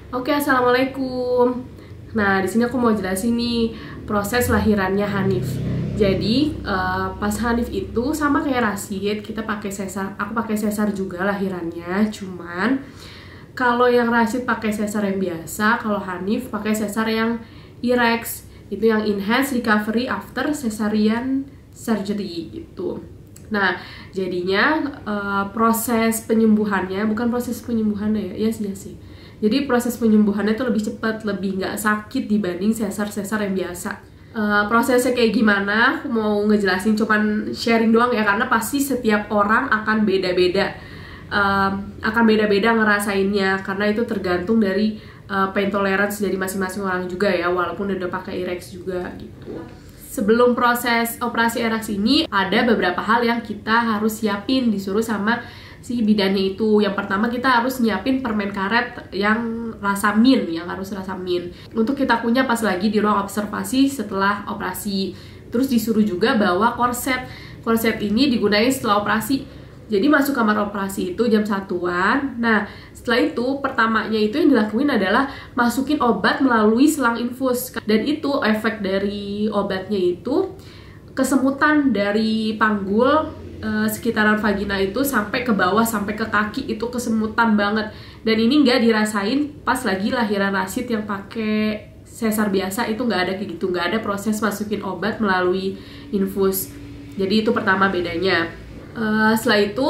Oke, assalamualaikum. Nah, di sini aku mau jelasin nih proses lahirannya Hanif. Jadi pas Hanif itu sama kayak Rashid, kita pakai sesar. Aku pakai sesar juga lahirannya. Cuman kalau yang Rashid pakai sesar yang biasa, kalau Hanif pakai sesar yang IREX. Itu yang Enhanced Recovery After Cesarean Surgery gitu. Nah, jadinya proses penyembuhannya, bukan proses penyembuhannya ya, iya sih. Jadi proses penyembuhannya tuh lebih cepat, lebih nggak sakit dibanding sesar-sesar yang biasa. Prosesnya kayak gimana, aku mau ngejelasin, cuman sharing doang ya, karena pasti setiap orang akan beda-beda. Akan beda-beda ngerasainnya, karena itu tergantung dari pain tolerance dari masing-masing orang juga ya, walaupun udah pakai IREX juga gitu. Sebelum proses operasi IREX ini, ada beberapa hal yang kita harus siapin, disuruh sama si bidannya itu. Yang pertama, kita harus nyiapin permen karet yang rasa mint, untuk kita kunyah pas lagi di ruang observasi setelah operasi. Terus disuruh juga bawa korset ini digunain setelah operasi. Jadi masuk kamar operasi itu jam 1-an. Nah, setelah itu pertamanya itu yang dilakuin adalah masukin obat melalui selang infus. Dan itu efek dari obatnya itu kesemutan dari panggul sekitaran vagina itu sampai ke bawah, sampai ke kaki, itu kesemutan banget. Dan ini nggak dirasain pas lagi lahiran Rashid yang pakai sesar biasa, itu nggak ada kayak gitu, nggak ada proses masukin obat melalui infus. Jadi itu pertama bedanya. Setelah itu,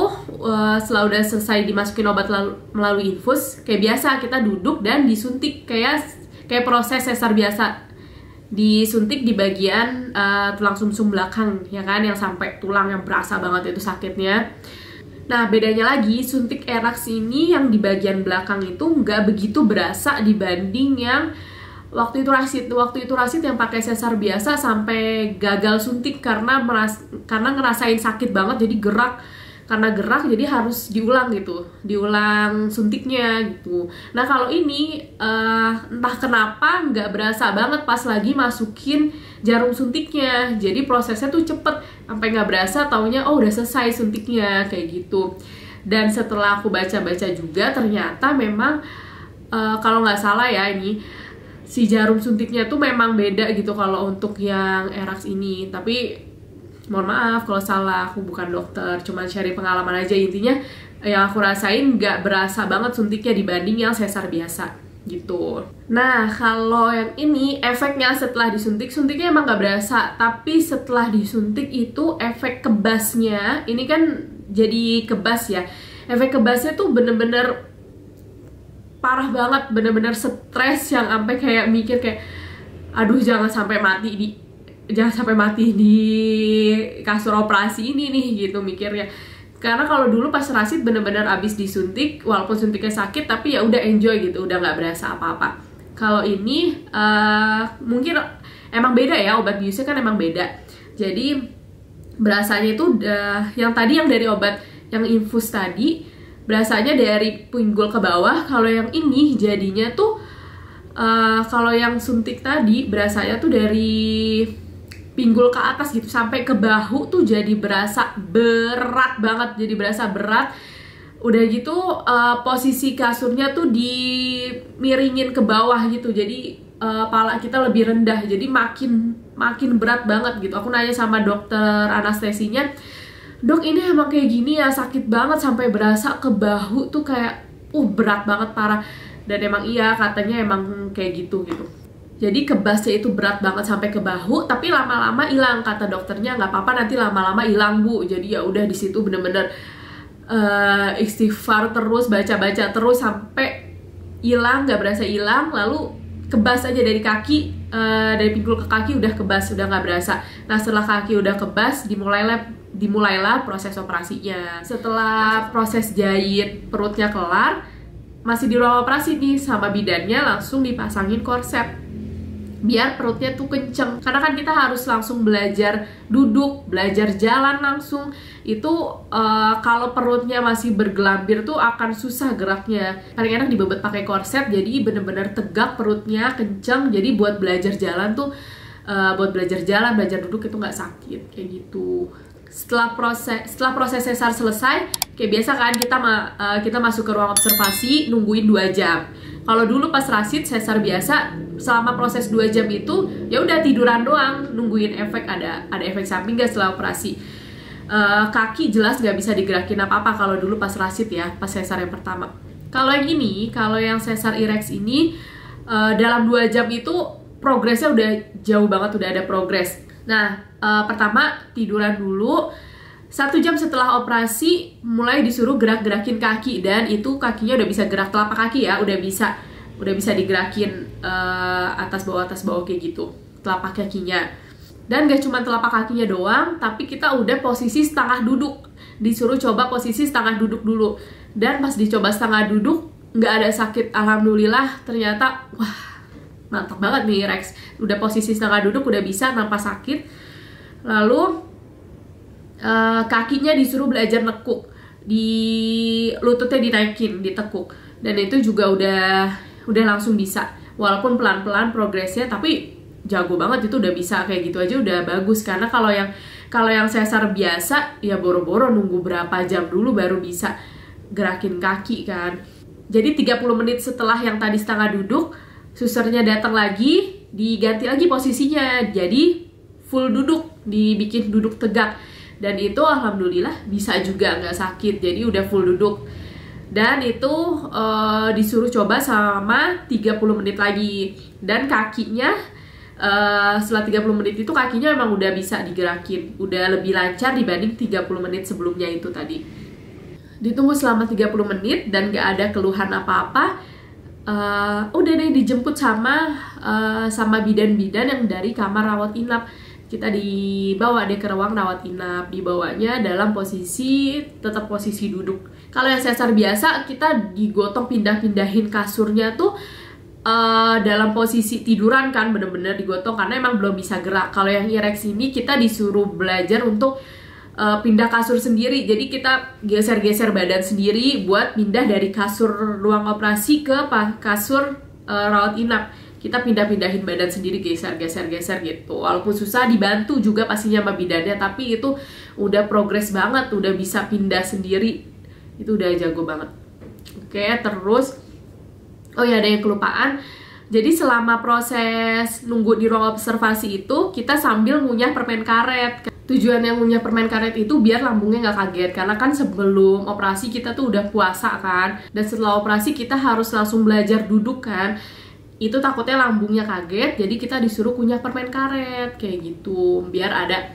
setelah udah selesai dimasukin obat melalui infus, kayak biasa kita duduk dan disuntik kayak proses sesar biasa. Disuntik di bagian tulang sumsum belakang, ya kan, yang sampai tulang yang berasa banget itu sakitnya. Nah, bedanya lagi, suntik IREX ini yang di bagian belakang itu nggak begitu berasa dibanding yang waktu itu Rashid yang pakai sesar biasa sampai gagal suntik karena ngerasain sakit banget, jadi karena gerak jadi harus diulang suntiknya gitu. Nah, kalau ini entah kenapa nggak berasa banget pas lagi masukin jarum suntiknya, jadi prosesnya tuh cepet sampai nggak berasa, taunya oh udah selesai suntiknya kayak gitu. Dan setelah aku baca-baca juga, ternyata memang kalau nggak salah ya, ini si jarum suntiknya tuh memang beda gitu kalau untuk yang IREX ini. Tapi mohon maaf kalau salah, aku bukan dokter, cuman sharing pengalaman aja. Intinya yang aku rasain nggak berasa banget suntiknya dibanding yang sesar biasa gitu. Nah, kalau yang ini efeknya setelah suntiknya emang nggak berasa, tapi setelah disuntik itu efek kebasnya, ini kan jadi kebas ya, efek kebasnya tuh bener-bener parah banget, bener-bener stres yang sampai kayak mikir kayak aduh jangan sampai mati di kasur operasi ini nih gitu mikirnya. Karena kalau dulu pas Rashid bener-bener abis disuntik, walaupun suntiknya sakit tapi ya udah enjoy gitu, udah nggak berasa apa-apa. Kalau ini mungkin emang beda ya, obat biusnya kan emang beda. Jadi berasanya itu yang dari obat yang infus tadi berasanya dari pinggul ke bawah. Kalau yang ini jadinya tuh kalau yang suntik tadi berasanya tuh dari pinggul ke atas gitu sampai ke bahu tuh, jadi berasa berat banget, jadi berasa berat. Udah gitu posisi kasurnya tuh dimiringin ke bawah gitu, jadi pala kita lebih rendah, jadi makin berat banget gitu. Aku nanya sama dokter anestesinya, dok ini emang kayak gini ya, sakit banget sampai berasa ke bahu tuh kayak berat banget, parah. Dan emang iya, katanya emang kayak gitu. Jadi kebasnya itu berat banget sampai ke bahu, tapi lama-lama hilang, kata dokternya. Nggak apa-apa, nanti lama-lama hilang bu. Jadi ya udah, di situ bener-bener istighfar terus, baca-baca terus sampai hilang, nggak berasa hilang. Lalu kebas aja dari kaki, dari pinggul ke kaki udah kebas, udah nggak berasa. Nah, setelah kaki udah kebas, dimulailah proses operasinya. Setelah proses jahit perutnya kelar, masih di ruang operasi nih, sama bidannya langsung dipasangin korset biar perutnya tuh kenceng. Karena kan kita harus langsung belajar duduk, belajar jalan langsung. Itu kalau perutnya masih bergelambir tuh akan susah geraknya. Paling enak dibebet pakai korset, jadi bener-bener tegak perutnya, kenceng. Jadi buat belajar jalan tuh, belajar duduk itu nggak sakit kayak gitu. Setelah proses sesar selesai, kayak biasa kan kita masuk ke ruang observasi nungguin 2 jam. Kalau dulu pas Rashid sesar biasa selama proses 2 jam itu ya udah tiduran doang, nungguin efek, ada efek samping nggak setelah operasi. Kaki jelas nggak bisa digerakin apa-apa kalau dulu pas Rashid ya, pas sesar yang pertama. Kalau yang ini, kalau yang sesar IREX ini dalam 2 jam itu progresnya udah jauh banget, udah ada progres. Nah, pertama tiduran dulu. 1 jam setelah operasi mulai disuruh gerak-gerakin kaki, dan itu kakinya udah bisa gerak, telapak kaki ya udah bisa digerakin atas bawah kayak gitu telapak kakinya. Dan gak cuma telapak kakinya doang, tapi kita udah posisi setengah duduk, disuruh coba posisi setengah duduk dulu. Dan pas dicoba setengah duduk nggak ada sakit, alhamdulillah. Ternyata wah mantap banget nih Rex, udah posisi setengah duduk udah bisa tanpa sakit. Lalu kakinya disuruh belajar nekuk, di lututnya dinaikin, ditekuk, dan itu juga udah langsung bisa, walaupun pelan-pelan progresnya, tapi jago banget, itu udah bisa kayak gitu aja udah bagus. Karena kalau yang sesar biasa ya boro-boro nunggu berapa jam dulu baru bisa gerakin kaki kan. Jadi 30 menit setelah yang tadi setengah duduk, susternya datang lagi, diganti lagi posisinya, jadi full duduk, dibikin duduk tegak. Dan itu alhamdulillah bisa juga, nggak sakit, jadi udah full duduk. Dan itu disuruh coba sama 30 menit lagi. Dan kakinya setelah 30 menit itu kakinya emang udah bisa digerakin, udah lebih lancar dibanding 30 menit sebelumnya itu tadi. Ditunggu selama 30 menit dan nggak ada keluhan apa-apa. Udah deh dijemput sama bidan-bidan yang dari kamar rawat inap. Kita dibawa deh ke ruang rawat inap, dibawanya dalam tetap posisi duduk. Kalau yang sesar biasa kita digotong pindah-pindahin kasurnya tuh dalam posisi tiduran kan, bener-bener digotong karena emang belum bisa gerak. Kalau yang IREX ini kita disuruh belajar untuk pindah kasur sendiri, jadi kita geser-geser badan sendiri buat pindah dari kasur ruang operasi ke kasur rawat inap. Kita pindah-pindahin badan sendiri, geser-geser gitu. Walaupun susah, dibantu juga pastinya sama bidannya, tapi itu udah progres banget, udah bisa pindah sendiri. Itu udah jago banget. Oke, terus oh ya, ada yang kelupaan. Jadi selama proses nunggu di ruang observasi itu, kita sambil ngunyah permen karet. Tujuan yang ngunyah permen karet itu biar lambungnya nggak kaget. Karena kan sebelum operasi kita tuh udah puasa kan. Dan setelah operasi kita harus langsung belajar duduk kan. Itu takutnya lambungnya kaget, jadi kita disuruh kunyah permen karet kayak gitu, biar ada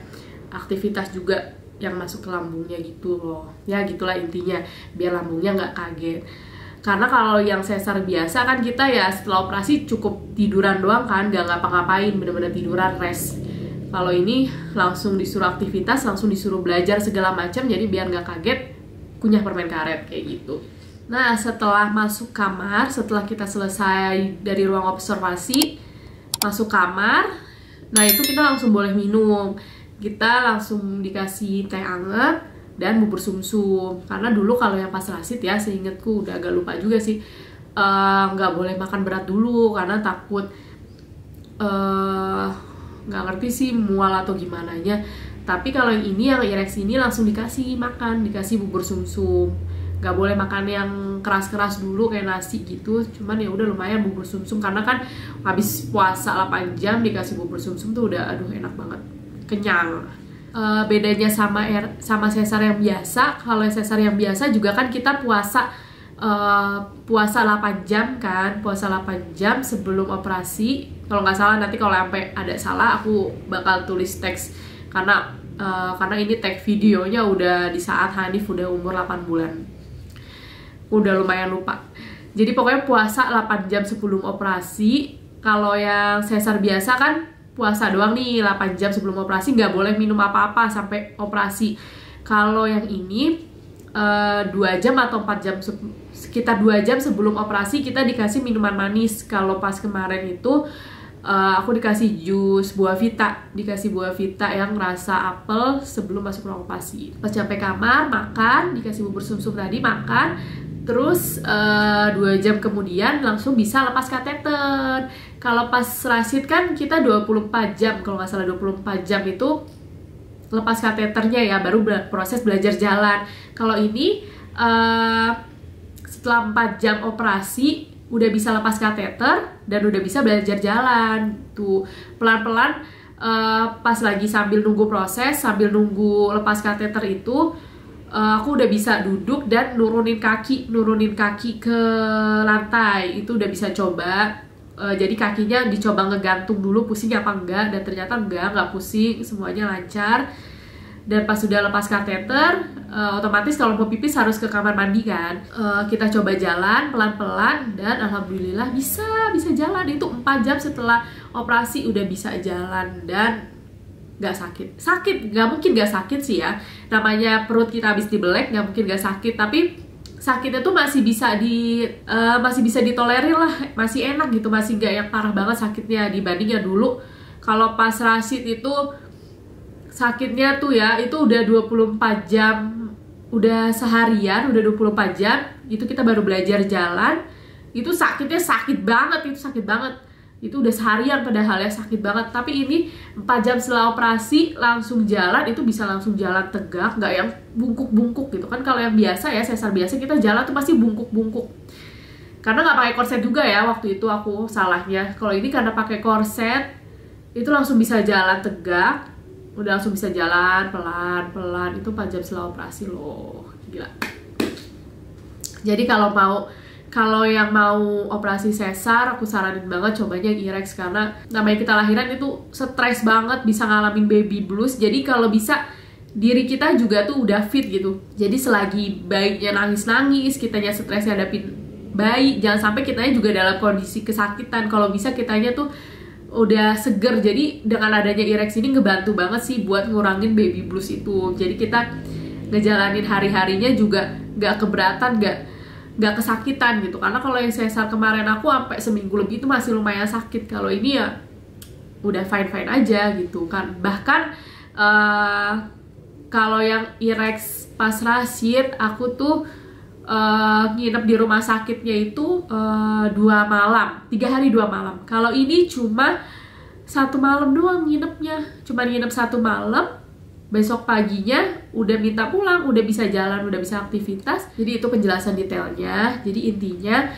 aktivitas juga yang masuk ke lambungnya gitu loh. Ya gitulah intinya, biar lambungnya nggak kaget. Karena kalau yang sesar biasa kan kita ya setelah operasi cukup tiduran doang kan, nggak ngapa-ngapain, bener-bener tiduran rest. Kalau ini langsung disuruh aktivitas, langsung disuruh belajar segala macam, jadi biar nggak kaget kunyah permen karet kayak gitu. Nah, setelah masuk kamar, setelah kita selesai dari ruang observasi, masuk kamar, nah itu kita langsung boleh minum. Kita langsung dikasih teh anget dan bubur sumsum. Karena dulu kalau yang pas Rashid ya, seingatku udah agak lupa juga sih, nggak boleh makan berat dulu karena takut nggak ngerti sih mual atau gimana nya. Tapi kalau yang ini, yang IREX ini langsung dikasih makan, dikasih bubur sumsum. Gak boleh makan yang keras-keras dulu kayak nasi gitu, cuman ya udah lumayan bubur sumsum, karena kan habis puasa 8 jam dikasih bubur sumsum tuh udah aduh enak banget, kenyang. Bedanya sama sesar yang biasa, kalau sesar yang biasa juga kan kita puasa 8 jam kan, puasa 8 jam sebelum operasi. Kalau nggak salah, nanti kalau sampai ada salah aku bakal tulis teks, karena ini tag videonya udah di saat Hanif udah umur 8 bulan. Udah lumayan lupa. Jadi pokoknya puasa 8 jam sebelum operasi. Kalau yang sesar biasa kan puasa doang nih 8 jam sebelum operasi, nggak boleh minum apa-apa sampai operasi. Kalau yang ini 2 jam atau 4 jam, sekitar 2 jam sebelum operasi kita dikasih minuman manis. Kalau pas kemarin itu aku dikasih jus buah vita yang rasa apel sebelum masuk ruang operasi. Pas sampai kamar makan, dikasih bubur sumsum tadi, makan, terus 2 jam kemudian langsung bisa lepas kateter. Kalau pas Rashid kan kita 24 jam, kalau nggak salah 24 jam itu lepas kateternya ya, baru proses belajar jalan. Kalau ini setelah 4 jam operasi udah bisa lepas kateter dan udah bisa belajar jalan tuh. Pelan-pelan pas lagi sambil nunggu proses, sambil nunggu lepas kateter itu, aku udah bisa duduk dan nurunin kaki ke lantai. Itu udah bisa coba. Jadi kakinya dicoba ngegantung dulu, pusing apa enggak, dan ternyata enggak pusing, semuanya lancar. Dan pas sudah lepas kateter, otomatis kalau mau pipis harus ke kamar mandi kan. Kita coba jalan pelan-pelan dan alhamdulillah bisa jalan. Itu 4 jam setelah operasi udah bisa jalan dan nggak sakit. Nggak mungkin nggak sakit sih ya, namanya perut kita habis dibelek, nggak mungkin nggak sakit. Tapi sakitnya tuh masih bisa ditolerir lah, masih enak gitu, masih nggak yang parah banget sakitnya dibanding yang dulu. Kalau pas Rashid itu sakitnya tuh ya, itu udah 24 jam, udah seharian, udah 24 jam, itu kita baru belajar jalan, itu sakitnya sakit banget. Itu udah seharian padahal ya, sakit banget. Tapi ini 4 jam setelah operasi langsung jalan, itu bisa langsung jalan tegak, nggak yang bungkuk-bungkuk gitu kan. Kalau yang biasa ya, sesar biasa kita jalan tuh pasti bungkuk-bungkuk. Karena nggak pakai korset juga ya, waktu itu aku salahnya. Kalau ini karena pakai korset, itu langsung bisa jalan tegak, udah langsung bisa jalan pelan-pelan. Itu 4 jam setelah operasi loh, gila. Jadi kalau yang mau operasi sesar, aku saranin banget cobanya yang IREX, karena namanya kita lahiran itu stres banget, bisa ngalamin baby blues. Jadi kalau bisa diri kita juga tuh udah fit gitu. Jadi selagi bayinya nangis-nangis, kitanya stres hadapin bayi, jangan sampai kitanya juga dalam kondisi kesakitan. Kalau bisa kitanya tuh udah seger. Jadi dengan adanya IREX ini ngebantu banget sih buat ngurangin baby blues itu. Jadi kita ngejalanin hari-harinya juga gak keberatan, gak kesakitan gitu. Karena kalau yang sesar kemarin aku sampai seminggu lebih itu masih lumayan sakit. Kalau ini ya udah fine-fine aja gitu kan. Bahkan kalau yang IREX pas Rashid, aku tuh nginep di rumah sakitnya itu 3 hari 2 malam. Kalau ini cuma 1 malam doang nginepnya, cuma nginep 1 malam. Besok paginya udah minta pulang, udah bisa jalan, udah bisa aktivitas. Jadi itu penjelasan detailnya. Jadi intinya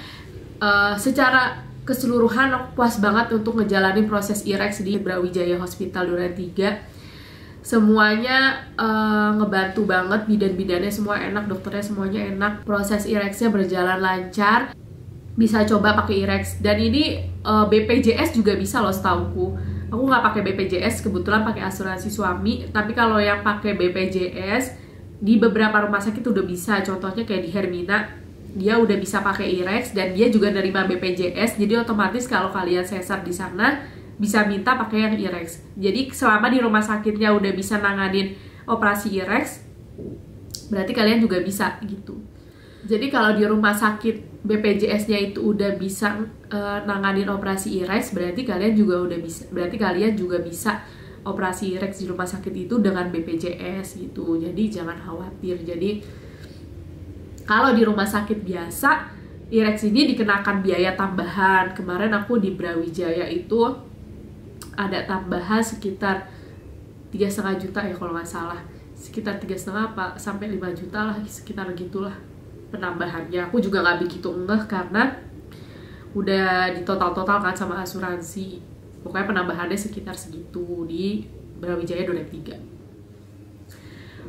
secara keseluruhan aku puas banget untuk ngejalanin proses IREX di Brawijaya Hospital Duren 3. Semuanya ngebantu banget, bidan-bidannya semua enak, dokternya semuanya enak. Proses IREX-nya berjalan lancar. Bisa coba pakai IREX. Dan ini BPJS juga bisa loh setauku. Aku nggak pakai BPJS, kebetulan pakai asuransi suami. Tapi kalau yang pakai BPJS di beberapa rumah sakit udah bisa. Contohnya kayak di Hermina, dia udah bisa pakai IREX dan dia juga nerima BPJS. Jadi otomatis kalau kalian sesar di sana bisa minta pakai yang IREX. Jadi selama di rumah sakitnya udah bisa nanganin operasi IREX, berarti kalian juga bisa gitu. Jadi kalau di rumah sakit BPJS-nya itu udah bisa nanganin operasi IREX, berarti kalian juga bisa operasi IREX di rumah sakit itu dengan BPJS gitu. Jadi jangan khawatir. Jadi kalau di rumah sakit biasa, IREX ini dikenakan biaya tambahan. Kemarin aku di Brawijaya itu ada tambahan sekitar 3,5 juta ya kalau nggak salah. Sekitar 3,5 apa sampai 5 juta lah, sekitar gitulah penambahannya. Aku juga nggak begitu ngeh karena udah ditotal-total kan sama asuransi. Pokoknya penambahannya sekitar segitu di Brawijaya Duren 3.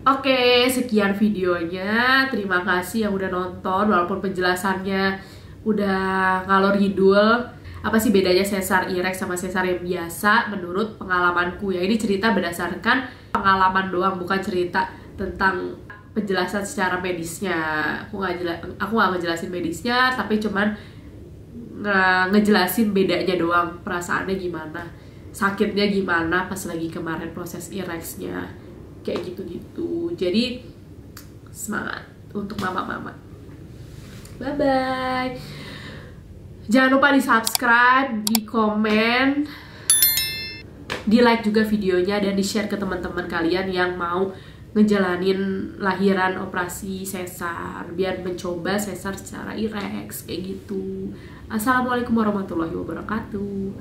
Oke, sekian videonya. Terima kasih yang udah nonton, walaupun penjelasannya udah ngalor ngidul. Apa sih bedanya sesar IREX sama sesar yang biasa menurut pengalamanku ya. Ini cerita berdasarkan pengalaman doang, bukan cerita tentang penjelasan secara medisnya. Aku nggak ngejelasin medisnya, tapi cuman ngejelasin bedanya doang, perasaannya gimana, sakitnya gimana pas lagi kemarin proses IREX-nya, kayak gitu-gitu. Jadi semangat untuk mama-mama. Bye-bye. Jangan lupa di subscribe, di komen, di like juga videonya, dan di share ke teman-teman kalian yang mau ngejalanin lahiran operasi sesar, biar mencoba sesar secara IREX kayak gitu. Assalamualaikum warahmatullahi wabarakatuh.